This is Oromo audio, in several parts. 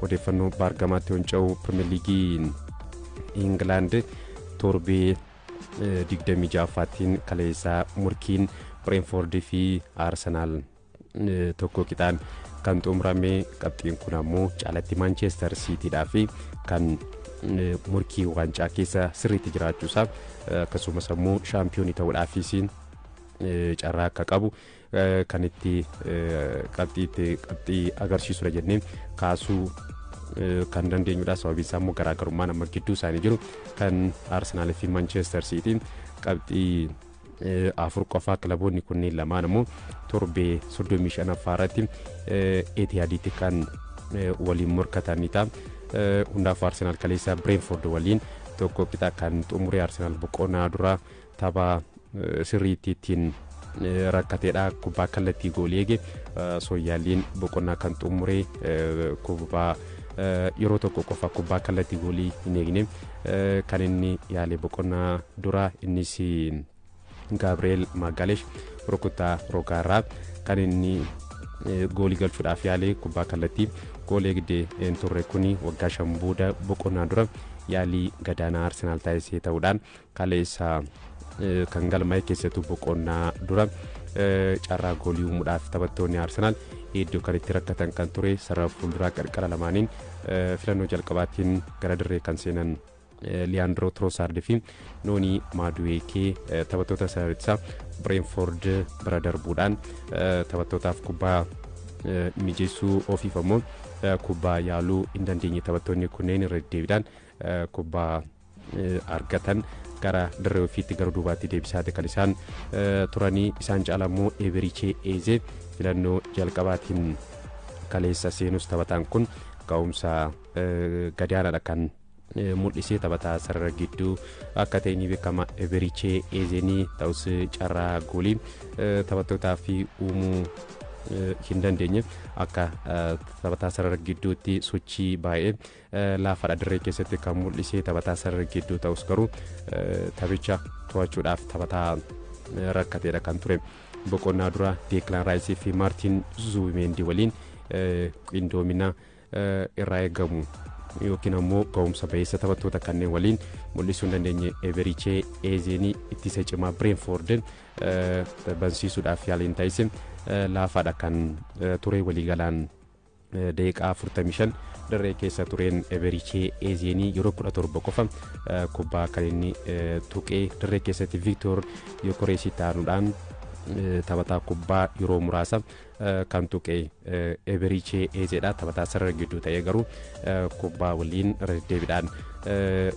odeeffannoo baargamaatti honca'u Premier League England torbee 26ffaatiin kaleessaa murkiin Brentford fi Arsenal tokko qixaan kan xumurame qabxiin kun ammoo caalatti Manchester City fi kan murkii waancaa keessa sirriitti jiraachuusaa akkasumas ammoo shaampiyoonii ta'uudhaafis carraa akka qabu kan itti qabxii agarsiisudha jennee kaasuu kan dandeenyudha. Sababiin isaa immoo garaagarummaan amma gidduu isaanii jiru kan Arsenal fi Manchester City qabxii afur qofaa kilaboonni kunneen lamaan immoo torbee 35ffaarratti Etihaditti kan waliin morkatanidha. Hundaaf Arsenal kaleessa Brentford waliin tokko qixa kan xumure Arsenal boqonnaa dura tapha sirriittiin rakkateedha. Kubbaa kallattii goolii eege Sooyaaliin boqonnaa kan xumure kubbaa yeroo tokko qofa kubbaa kallattii goolii hin eegne kan inni yaale boqonnaa dura innis Gabriel Magalhaes rukuttaa rogaarraa kan inni goolii galchuudhaaf yaale kubbaa kallattii gool eegde turre kuni waggaa 5 booda boqonnaa dura yaalii gadaanaa Arsenal taasisee ta'uudhaan kaleessa kan galmaa'e keessattuu boqonnaa dura carraa goolii uumuudhaaf taphattoonni Arsenal hedduu kan itti rakkatan kan ture. Sarara fuulduraa qarqara lamaaniin filannoo jalqabaatiin gara dirree kan seenan Leandro Trossard fi Noni Madueke taphattoota sararitsaa Brentford bira darbuudhaan taphattootaaf kubbaa mijeessuu ofiif ammoo kubbaa yaaluu hin dandeenye taphattoonni kunneen irra deebiidhaan kubbaa argatan gara dirree ofiitti gara duubaatti deebisaate kan isaan turanii. Isaan caalaa immoo Eberiche Eze filannoo jalqabaatiin kaleessa seenus taphataan kun ka'umsa gadaanaadha kan mul'isee taphataa sarara gidduu akka ta'e ni beekama. Eberiche Ezenii ta'us carraa goolii taphattootaa fi uumuu hin dandeenye akka taphataa sarara gidduutti sochii baay'ee laafaadha dirree keessatti kan mul'isee taphataa sarara gidduu ta'us garuu taphicha to'achuudhaaf taphataa rakkateedha kan ture. Boqonnaa dura Declan Rice fi Martin Zubimendi waliin qindoomina irraa eegamu yookiin ammoo ga'umsa baay'isa taphattoota kanneen waliin mul'isuu hin dandeenye. Eberiche Ezenii ittisa cimaa Brentford bansiisuudhaaf yaaliin taasise laafaadha kan ture. waliigalaan daqiiqaa 45 dirree keessa tureen Eberiche Ezenii yeroo 17 qofa kubbaa kan inni tuqee dirree keessatti Victor Yokeres taanuudhaan taphataa kubbaa yeroo muraasa kan tuqee Eberiche Ezeedha. taphataa sarara gidduu ta'ee garuu kubbaa waliin irra deebiidhaan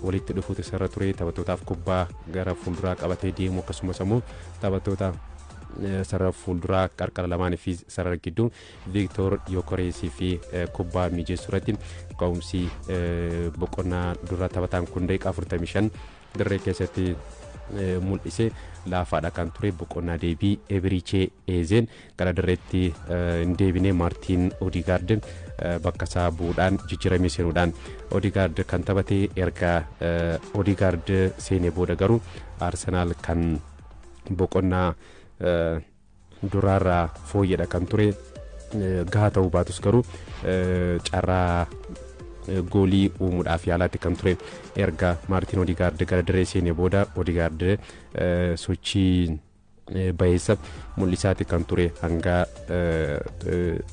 walitti dhufuutu sarara ture. taphattootaaf kubbaa gara fuulduraa qabatee deemu akkasumas ammoo taphattoota sarara fuulduraa qarqara lamaanii fi sarara gidduu Victor Yokeres fi kubbaa mijeessuu irratti ka'umsi boqonnaa dura taphataan kun daqiiqaa 45 dirree keessatti mul'ise laafaadha kan ture. boqonnaa deebii Eberiche Ezen gara dirreetti hin deebine Martin Odegaard bakka isaa bu'uudhaan jijjiiramee seenuudhaan Odegaard kan taphate erga Odegaard seenee booda garuu Arsenal kan boqonnaa duraarraa fooyyedha kan ture. gahaa ta'uu baatus garuu carraa goolii uumuudhaaf yaalaatti kan ture. erga Martin Odegaard gara dirree seenee booda Odegaard sochii baay'isa mul'isaati kan ture hanga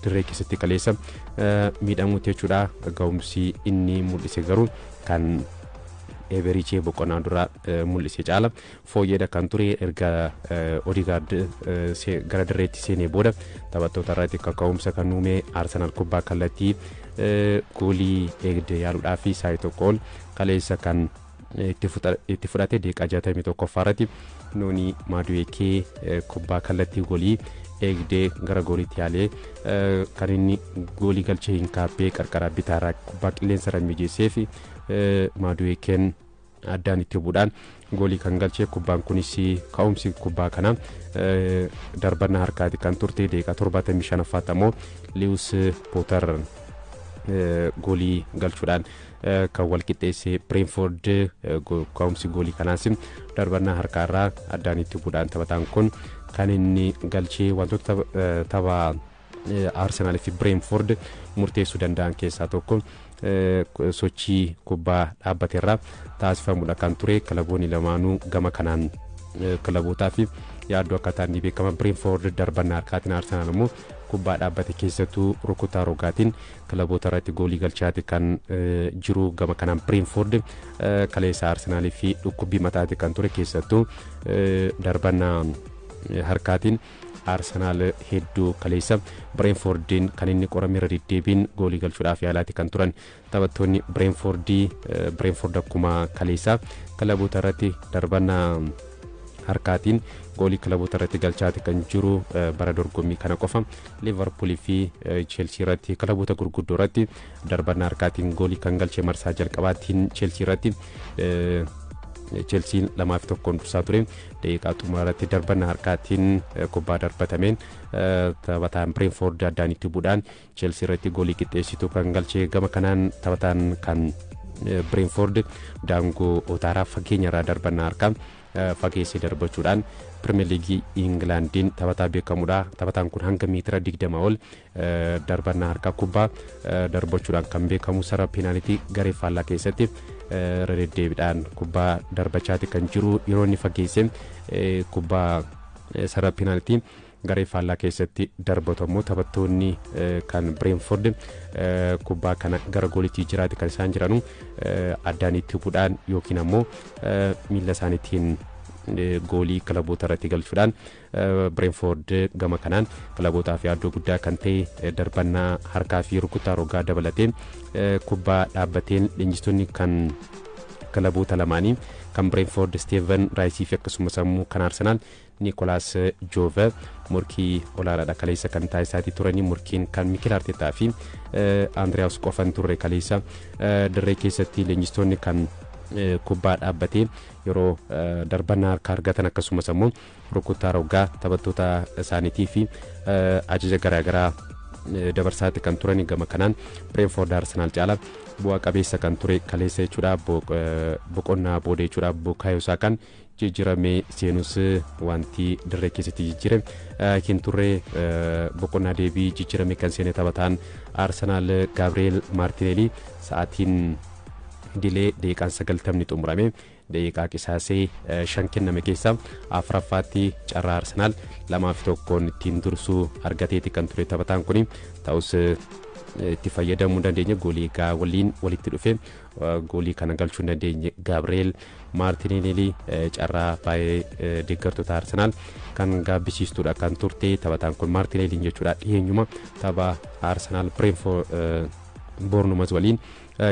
dirree keessatti kaleessa miidhamuutti jechuudha. ga'umsi inni mul'ise garuu kan Eberiche boqonnaa dura mul'ise caala fooyyedha kan ture. erga Odegaard gara dirreetti seenee booda taphattoota irratti kaka'umsa kan uume Arsenal kubbaa kallattii goolii eegde yaaluudhaa fi saayii tokko ol kaleessa kan itti fudhate daqiiqaa 61ffaarratti Noni Madueke kubbaa kallattii goolii eegdee gara gooliitti yaalee kan inni goolii galchee hin kaappee qarqara bitaarraa kubbaa qilleensarra mijeessee fi Maduekeen addaan itti bu'uudhaan goolii kan galchee. kubbaan kunis ka'umsi kubbaa kana darbannaa harkaati kan turte. daqiiqaa 75ffaatti ammoo Lewis Potter goolii galchuudhaan kan wal qixxeesse. Brentford ka'umsi goolii kanaas darbannaa harkaarraa addaan itti bu'uudhaan taphataan kun kan inni galchee wantoota tapha Arsenaal fi Brentford murteessuu danda'an keessaa tokko sochii kubbaa dhaabbateerraa taasifamuudha kan ture. Kilaboonni lamaanuu gama kanaan kilabootaa fi yaaddoo akka ta'an ni beekama. Brentford darbannaa harkaatiin, Arsenaal immoo kubbaa dhaabbate keessattuu rukutaa rogaatiin kilaboota irratti goolii galchaati kan jiru. Gama kanaan Brentford kaleessa Arsenaalii fi dhukkubbii mataati kan ture, keessattuu darbannaa harkaatiin Arsenaal hedduu kaleessa Brentfordin kan inni qorame irra deddeebiin goolii galchuudhaaf yaalaati kan turan taphattoonni Brentford akkuma kaleessa kilaboota irratti darbannaa harkaatiin goolii kilaboota irratti galchaati kan jiru. bara dorgommii kana qofa Liverpool fi Chelsea irratti kilaboota gurguddoo irratti darbannaa harkaatiin goolii kan galche marsaa jalqabaatiin Chelsea irratti Chelsea 2-1 dursaa ture. Daqiiqaa xumuraarratti darbannaa harkaatiin kubbaa darbatameen taphataan Brentford addaan itti bu'uudhaan Chelsea irratti goolii qixxeessitu kan galche. Gama kanaan taphataan kan Brentford Daangoo Otaaraa fageenya irraa darbannaa harkaa fageessee darbachuudhaan Premier League Englandin taphataa beekamuudha. Taphataan kun hanga meetira 20 ol darbannaa harkaa kubbaa darbachuudhaan kan beekamu. Sarara peenaalitii garee faallaa keessatti irra deddeebiidhaan kubbaa darbachaati kan jiru. Yeroo inni fageesse kubbaa sarara peenaalitii garee faallaa keessatti darbatu ammoo taphattoonni kan Brentford kubbaa kana gara gooliitti jiraati kan isaan jiranu addaan itti bu'uudhaan yookiin ammoo miila isaaniitiin goolii kilaboota irratti galchuudhaan Brentford gama kanaan kilabootaaf yaaddoo guddaa kan ta'e darbannaa harkaa fi rukutaa rogaa dabalatee kubbaa dhaabbateen leenjistoonni kan kilaboota lamaanii kan Brentford Steven Rice fi akkasumas ammoo kan Arsenal Nicolas Jove morkii olaanaadha kaleessa kan taasisaati turanii. Morkiin kan Mikel Arteta fi Andreas qofan turre kaleessa dirree keessatti leenjistoonni kan kubbaa dhaabbatee yeroo darbannaa harkaa argatan akkasumas ammoo rukutaa rogaa taphattoota isaaniitii fi ajaja garaagaraa dabarsaati kan turani. Gama kanaan Brentford Arsenal caalaa bu'aa qabeessa kan ture kaleessa jechuudha. Boqonnaa booda jechuudha. Bukayo Saakaan jijjiiramee seenus wanti dirree keessatti jijjiirame hin turre. Boqonnaa deebii jijjiirame kan seene taphataan Arsenal Gabriel Martinelli sa'aatiin dilee daqiiqaan 90 xumurame. Daqiiqaa qisaasee 5 kenname keessa afuraffaatti carraa Arsenal 2-1 ittiin dursuu argateeti kan ture taphataan kun. Ta'us itti fayyadamuu dandeenye goolii waliin walitti dhufe goolii kana galchuu dandeenye. Gabriel Martinelli carraa baay'ee deeggartoota Arsenal kan gaabbisiistuudha kan turte. Taphataan kun Martinelli jechuudha dhiyeenyuma tapha Arsenal Brentford Bournemouth waliin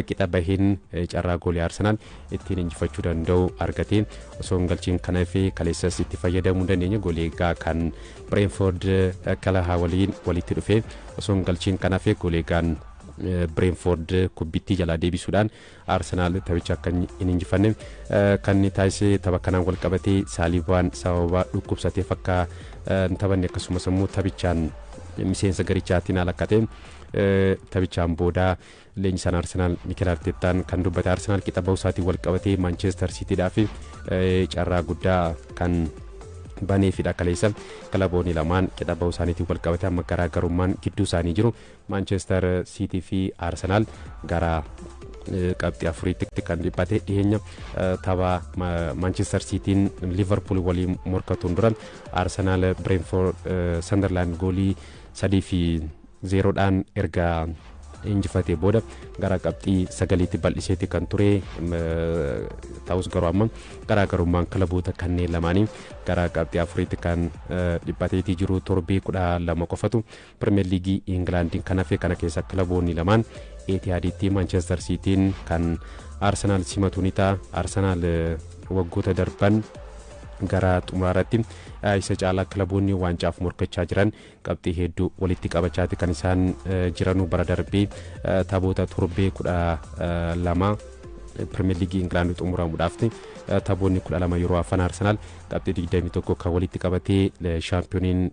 qixa baheen carraa goolii Arsenal ittiin injifachuu danda'u argate. Osoo hin galchiin kanaaf kaleessas itti fayyadamuu dandeenye. Goolii kan Brentford Kalahaa waliin walitti dhufe osoo hin galchiin kanaaf goolii Brentford kubbittii jalaa deebisuudhaan Arsenal taphicha akka hin injifanne kan taasise. Tapha kanaan wal qabatee Saalibaan sababa dhukkubsateef akka hin taphanne akkasumas immoo taphichaan miseensa garichaatiin alakkate. Taphichaan booda leenjisaan Arsenal Mikel Artetaan kan dubbate Arsenal qixa bahuu isaatiin wal qabatee Manchester Cityidhaaf carraa guddaa kan baneefidha kaleessa. Kilaboonni lamaan qixa bahuu isaaniitiin wal qabatee amma garaagarummaan gidduu isaanii jiru. Manchester City fi Arsenal gara qabxii afuriitti kan dhiphate. Dhiyeenya tapha Manchester Cityin Liverpool waliin morkatuun dura Arsenal Brentford Sunderland goolii 3-0 erga injifatee booda gara qabxii 9tti bal'iseeti kan ture. Ta'us garuu amma garaagarummaan kilaboota kanneen lamaanii gara qabxii afuriitti kan dhiphateetii jiru. Torbee 12 qofatu Premier League Englandin kan hafe. Kana keessa kilaboonni lamaan Etihaditti Manchester Cityin kan Arsenal simatu ni ta'a. Arsenal waggoota darban gara xumuraarratti isa caalaa kilaboonni waancaaf morkachaa jiran qabxii hedduu walitti qabachaati kan isaan jiranu. bara darbee taphoota torbee 12 Premier League England xumuramuudhaaf taphoonni 12 yeroo hafan Arsenal qabxii 21 kan walitti qabatee shaampiyooniin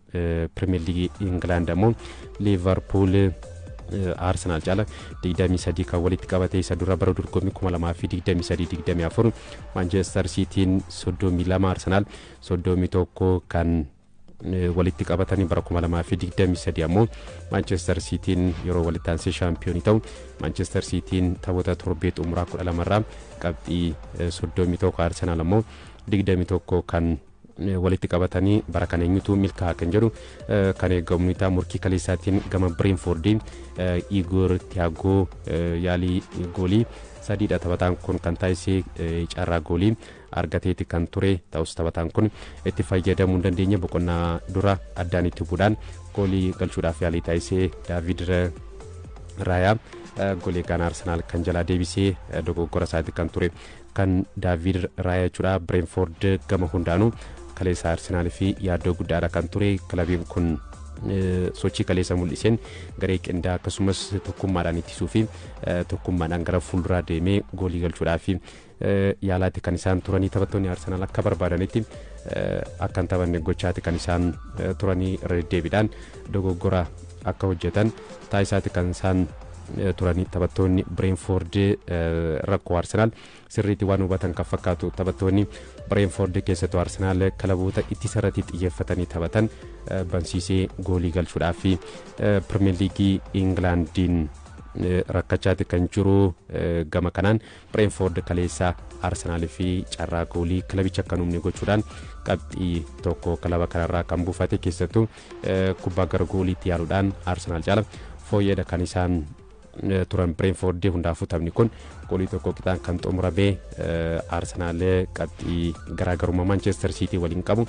Premier League England ammoo Liverpool Arsenal caalaa 23 kan walitti qabatee isa dura bara dorgommii 2023-24 Manchester Cityin 32 Arsenal 31 kan walitti qabatanii bara 2023 ammoo Manchester Cityin yeroo walitti aansee shaampiyoonii ta'u Manchester Cityin taphoota torbee xumuraa 12 irraa qabxii 31 Arsenal ammoo 21 kan walitti qabatanii bara kana eenyutu milkaa'aa kan jedhu kan eegamu ta'a murkii kaleessaatiin gama Brentford Igor Thiago yaalii goolii sadiidha taphataan kun kan taasise carraa goolii argateeti kan ture ta'us taphataan kun itti fayyadamuu hin dandeenye boqonnaa dura addaan itti buudhaan goolii galchuudhaaf yaalii taasise David Raya goolii kan Arsenal kan jalaa deebisee dogoggora isaati kan ture kan David Raya jechuudha Brentford gama hundaanuu kaleessa Arsenal fi yaaddoo guddaadha kan ture kilabiin kun sochii kaleessa mul'iseen garee qindaa akkasumas tokkummaadhaan ittisuu fi tokkummaadhaan gara fuulduraa deemee goolii galchuudhaaf yaalaatti kan isaan turanii taphattoonni Arsenal akka barbaadanitti akka hin taphanne gochaatti kan isaan turanii deddeebiidhaan dogoggora akka hojjetan taasisaatti kan isaan turanii taphattoonni Brentford rakkoo Arsenal sirriitti waan hubatan kan fakkaatu taphattoonni Brentford keessattuu Arsenal kilaboota ittisa irratti xiyyeeffatanii taphatan bansiisee goolii galchuudhaaf Premier League Englandiin rakkachaatti kan jiru gama kanaan Brentford kaleessa Arsenal fi carraa goolii kilabicha kan humne gochuudhaan qabxii tokko kilaba kanarraa kan buufate keessattuu kubbaa gara gooliitti yaaluudhaan Arsenal jala fooyyada kan isaan turan Brentford hundaafuu taphni kun goolii tokko qixaan kan xumurame Arsenal qabxii garaagarummaa Manchester City waliin qabu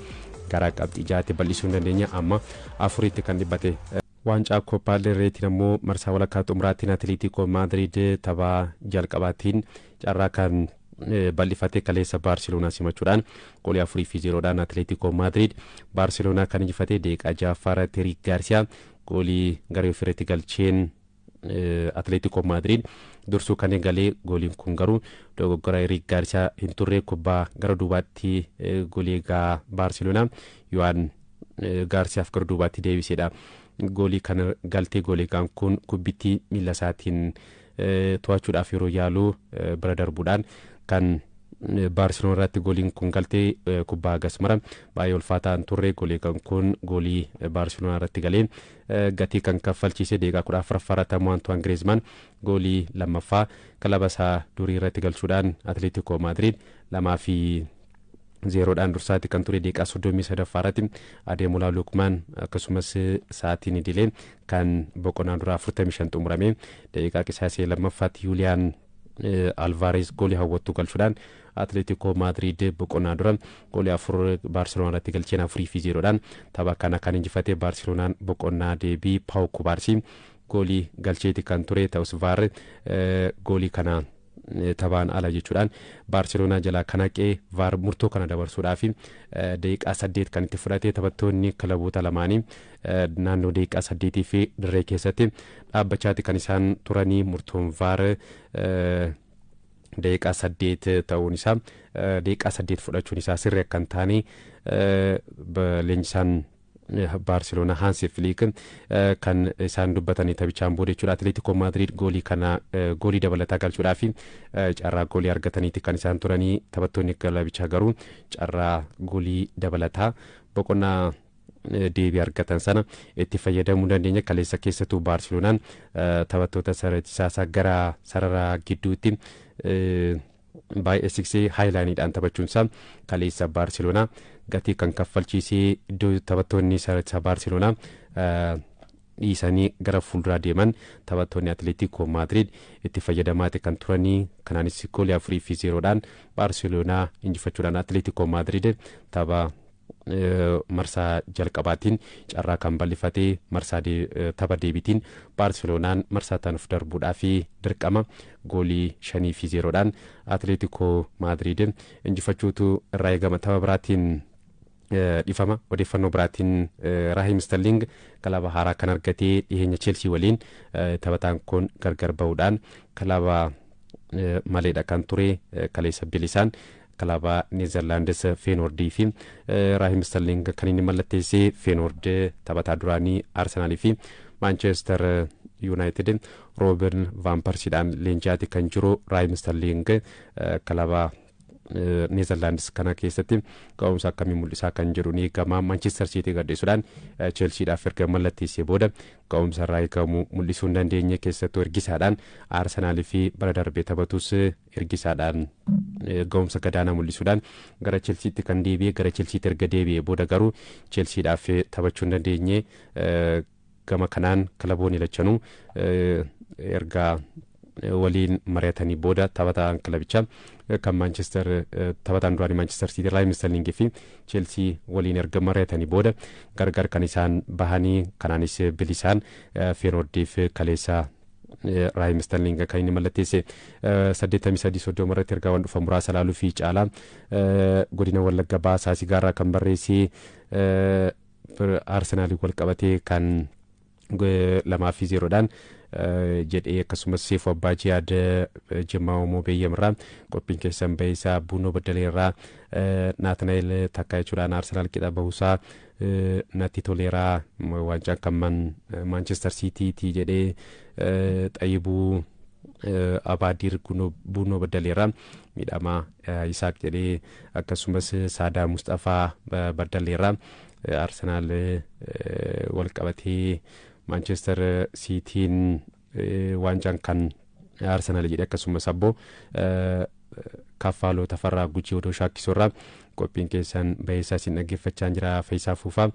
gara qabxii jaatti bal'isuu hin dandeenya amma afuritti kan dhibbate waancaa Copa del Reytiin ammoo marsaa walakkaa xumuraatiin Atletico Madrid taphaa jalqabaatiin carraa kan bal'ifate kaleessa Barcelona simachuudhaan goolii 4-0dhaan Atletico Madrid Barcelona kan injifate deeqaa jaaffara Eric Garcia goolii garee ofiirratti galcheen Atletico Madrid dursuu kan eegalee gooliin kun garuu dogoggora Eric Garcia hin turre kubbaa gara duubaatti goolii Barcelona Joan Garciaaf gara duubaatti deebiseedha goolii kana galtee goolii kun kubbittii miila isaatiin to'achuudhaaf yeroo yaaluu bira darbuudhaan kan Barcelona irratti gooliin kun galtee kubbaa gasmara baay'ee ulfaataan turre goolii kun goolii Barcelona irratti galee gatii kan kaffalchiise deeqaa 14 Antoine Griezmann goolii lammaffaa kilaba isaa durii irratti galchuudhaan Atletico Madrid 2-0dhaan dursaatti kan ture deeqaa 33 Ademola Lookman akkasumas sa'aatiin idilee kan boqonnaa duraa 45 xumurame deeqaa qisaasee lammaffaatti Julian Alvarez goolii hawwattuu galchuudhaan Atletico Madrid boqonnaa dura goolii 4 Barcelona irratti galcheen 4-0dhaan tapha kana kan injifate Barcelonaan boqonnaa deebii Pau Kubarsi goolii galcheeti kan ture ta'us VAR goolii kana taphaan ala jechuudhaan Barcelona jalaa kan haqee VAR murtoo kana dabarsuudhaaf daqiiqaa 8 kan itti fudhate taphattoonni kilaboota lamaanii naannoo daqiiqaa 8 fi dirree keessatti dhaabbachaatti kan isaan turanii murtoon VAR daqiiqaa 8 ta'uun isaa daqiiqaa 8 fudhachuun isaa sirrii akka hin taane leenjisaan Barcelona Hansi Flick kan isaan dubbatanii taphichaan booda jechuudha Atletico Madrid goolii kana goolii dabalataa galchuudhaaf carraa goolii argataniiti kan isaan turanii taphattoonni kilabichaa garuu carraa goolii dabalataa boqonnaa deebii argatan sana itti fayyadamuu dandeenya kaleessa keessattuu Barcelonaan taphattoota sarartisaa gara sarara gidduutti baay'ee siksee haayilaaniidhaan taphachuunsaa kaleessa Barcelona gatii kan kaffalchiisee iddoo taphattoonni sarartisaa Barcelona dhiisanii gara fuulduraa deeman taphattoonni Atletico Madrid itti fayyadamaati kan turanii kanaanis goolii 4-0dhaan Barcelona injifachuudhaan Atletico Madrid tapha marsaa jalqabaatiin carraa kan bal'ifate marsaa tapha deebitiin Barcelonaan marsaa tanuuf darbuudhaaf dirqama goolii 5-0dhaan Atletico Madrid injifachuutu irraa eegama tapha biraatiin dhifama odeeffannoo biraatiin Raheem Sterling kilaba haaraa kan argatee dhiyeenya Chelsea waliin taphataan kun gargar ba'uudhaan kilaba maleedha kan ture kaleessa bilisaan kilaba Neezerlaandis Feyenoord fi Raheem Sterling kan inni mallatteessee Feyenoord taphataa duraanii Arsenal fi Manchester United Robin van Persie'dhaan leenji'aati kan jiru Raheem Sterling kilaba Neezerlaandis kana keessatti ga'umsa akkamii mul'isaa kan jedhu ni eegama. Manchester City gadhiisuudhaan Chelseadhaaf erga mallatteessee booda ga'umsa irraa eegamu mul'isuu hin dandeenye keessattuu ergisaadhaan Arsenaalii fi bara darbee taphatus ergisaadhaan ga'umsa gadaanaa mul'isuudhaan gara Chelseatti kan deebi'e gara Chelseatti erga deebi'ee booda garuu Chelseadhaaf taphachuu hin dandeenye. Gama kanaan kilaboonni lachanuu erga waliin mari'atanii booda taphataan kilabichaa kan taphataan duraanii Manchester City Raheem Sterling fi Chelsea waliin erga mari'atanii booda gargar kan isaan bahanii kanaanis bilisaan Feyenoordiif kaleessa Raheem Sterling kan inni mallatteesse 83 irratti erga waan dhufa muraasa laaluu fi caalaa godina Wallagga Baasaa Sigaaraa kan barreesse Arsenaalii wal qabatee kan 2-0dhaan jedhee akkasumas Seefuu Abbaa Jihaad Jimmaa Oomoo Beeyyamirraa qophiin keessan ba'isaa Buunoo Baddaleerraa Naatanaa'el takka jechuudhaan Arsenaal qixa bahuusaa natti toleeraa waancaan kan Manchester City'ti jedhee Xayyibuu Abaadir Buunoo Baddaleerraa miidhamaa Isaaq jedhee akkasumas Saadaa Mustafaa Baddaleerraa Arsenaal wal qabatee Manchester City'n waancaan kan Arsenaal jedhe akkasumas abbo Kaffaaloo Tafarraa Gujii Odoo Shaakkisoorraa qophiin keessan ba'isaa isin dhaggeeffachaa jira. Faayisaa Fuufaa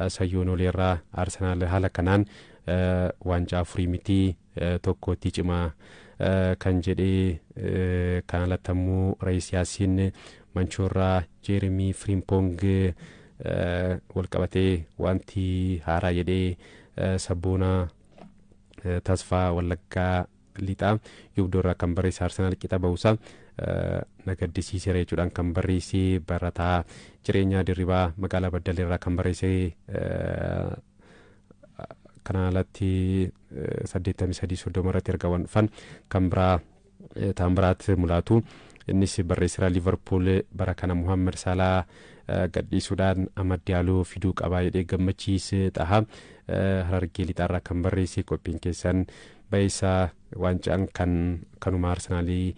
Sayyoon Oleerraa Arsenaal haala kanaan waancaa 4-1 cimaa kan jedhee kan alattamuu Rees Yaasiin Manchoorraa Jeeremii Frimpong wal qabatee wanti haaraa jedhee Sabboonaa Tasfaa Wallaggaa Lixaa Yubdoorraa kan barreesse Arsenaal qixa bahuusaa nagaddisiiseera jechuudhaan kan barreesse barataa jireenyaa Dirribaa magaalaa Baddaleerraa kan barreesse kana alatti 83 irratti erga waan dhufan kan biraa Taambiraat Mulaatu innis barreesseera Liverpool bara kana Muhammad Salaa gadhiisuudhaan Amad Diyaaloo fiduu qabaa jedhee gammachiise Xahaa Harargee Lixaarraa kan barreesse qophiin keessan ba'isaa waancaan kanuma Arsenaalii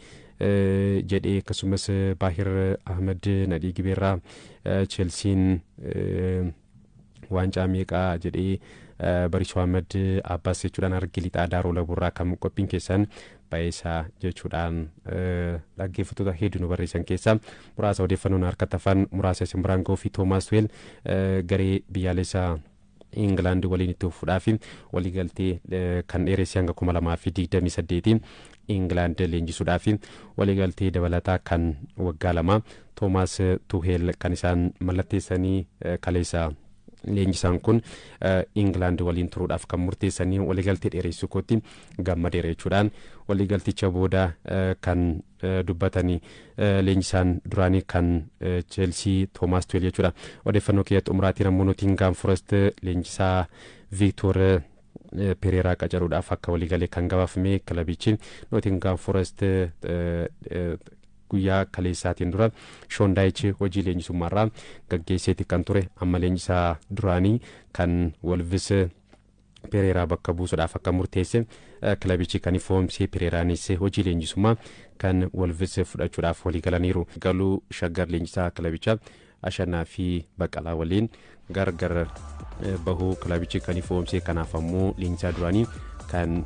jedhee akkasumas Baahir Ahmed Nadhii Gibeerraa Chelsea'n waancaa meeqaa jedhee Barisoo Ahmed Abbaas jechuudhaan Harargee Lixaa Daaroo Laburraa kan qophiin keessan ba'isaa jechuudhaan dhaggeeffattoota hedduu nu barreessan keessaa muraasa odeeffannoon harkatti hafan muraasa isin biraan ga'uu fi Toomaas Tuweel garee biyyaalessaa England waliin itti fuudhaa fi waliigaltee kan dheeresse hanga 2028 England leenjisuudhaa fi waliigaltee dabalataa kan waggaa 2 Toomaas Tuweel kan isaan mallatteessanii kaleessa leenjisaan kun England waliin turuudhaaf kan murteessanii waliigaltee dheeressuu kootti gammadeera jechuudhaan waliigalticha booda kan dubbatanii leenjisaan duraanii kan Chelsea Toomaas Tuweel jechuudha. Odeeffannoo keessatti umraatiin ammoo Nottingham Forest leenjisaa Victor Pereeraa qacaruudhaaf akka waliigalee kan gabaafame kilabichi Nottingham Forest guyyaa kaleessaatiin dura Shondaayichi hojii leenjisummaarraa gaggeesseeti kan ture amma leenjisaa duraanii kan Wolves Pereeraa bakka buusuudhaaf akka murteesse kilabichi kan ifoomsee Pereeraanis hojii leenjisummaa kan Wolves fudhachuudhaaf waliigalaniiru. Galuu Shaggar leenjisaa kilabichaa Ashannaa fi Baqqalaa waliin gargar bahuu kilabichi kan ifoomsee kanaaf ammoo leenjisaa duraanii kan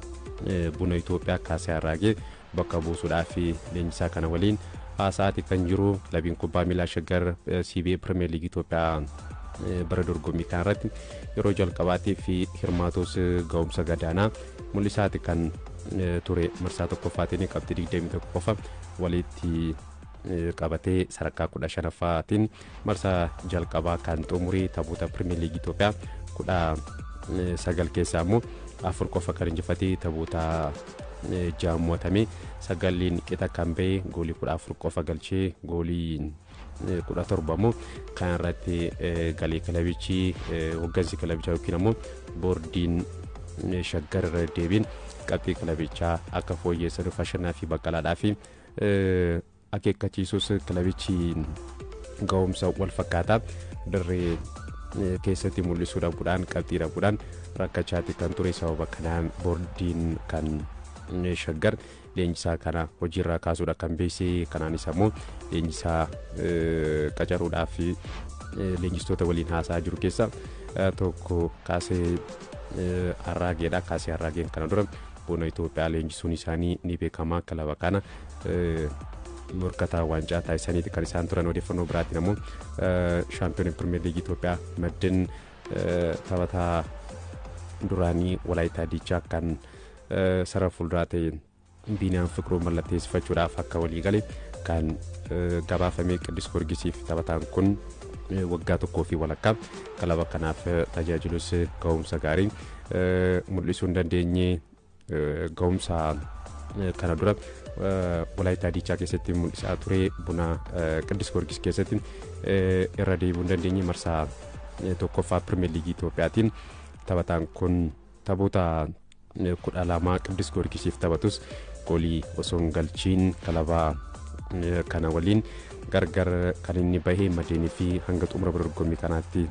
Buna Itoophiyaa Kaasaa Arraagee bakka buusuudhaaf leenjisaa kana waliin haasaati kan jiru. Kilabiin kubbaa miilaa Shaggar CBA Premier League Itoophiyaa bara dorgommii kana irratti yeroo jalqabaatiif hirmaatos ga'umsa gadaanaa mul'isaati kan ture. Marsaa tokkoffaatiin qabxii 21 qofa walitti qabatee sadarkaa 15ffaatiin marsaa jalqabaa kan xumurii taphoota Premier League Itoophiyaa 19 keessaa ammoo 4 qofa kan injifatee taphoota jaammatame 9 qixa kan ba'e goolii 14 qofa galchee goolii 17 ammoo kan irratti galee kilabichi hoggansi kilabichaa yookiin ammoo boordiin Shaggar irra deebiin qabxii kilabichaa akka fooyyeessan Ashannaa fi Baqqalaadhaa fi akeekkachiisus kilabichi ga'umsa wal fakkaataa dirree keessatti mul'isuu dhabuudhaan qabxii dhabuudhaan rakkachaati kan ture. Sababa kanaan boordiin kan Shaggar leenjisaa kana hojiirraa kaasuudha kan beeksise. Kanaanis ammoo leenjisaa qacaruudhaaf leenjistoota waliin haasa'aa jiru keessa tokko Kaasee Arraageedha. Kaasee Arraageen kana dura Buna Itoophiyaa leenjisuun isaanii ni beekama. Kilaba kana morkataa waancaa taasisaniiti kan isaan turan. Odeeffannoo biraatiin ammoo shaampiyoonii Pirimeer Liigii Itoophiyaa maddeen taphataa duraanii Walaayittaa Diichaa kan sarara fuulduraa ta'e Biiniyaan Fiqiruu mallatteessifachuudhaaf akka walii gale kan gabaafame. Qiddus Goorgisiif taphataan kun waggaa tokkoo fi walakkaa kilaba kanaaf tajaajilus ga'umsa gaarii mul'isuu hin dandeenye. Ga'umsa kana dura Walaayittaa Diichaa keessatti mul'isaa ture. Buna Qiddus Goorgis keessatti irra deebi'uu hin dandeenye. Marsaa tokkoffaa Pirimeer Liigii Itoophiyaatiin taphataan kun taphoota 12 Qiddus Goorgisiif taphatus goolii osoo hin galchiin kilaba kana waliin gargar kan inni bahee madeenii fi hanga xumura dorgommii kanaatti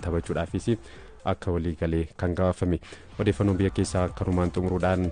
taphachuudhaafis akka walii galee kan gabaafame. Odeeffannoo biyya keessaa kanumaan xumuruudhaan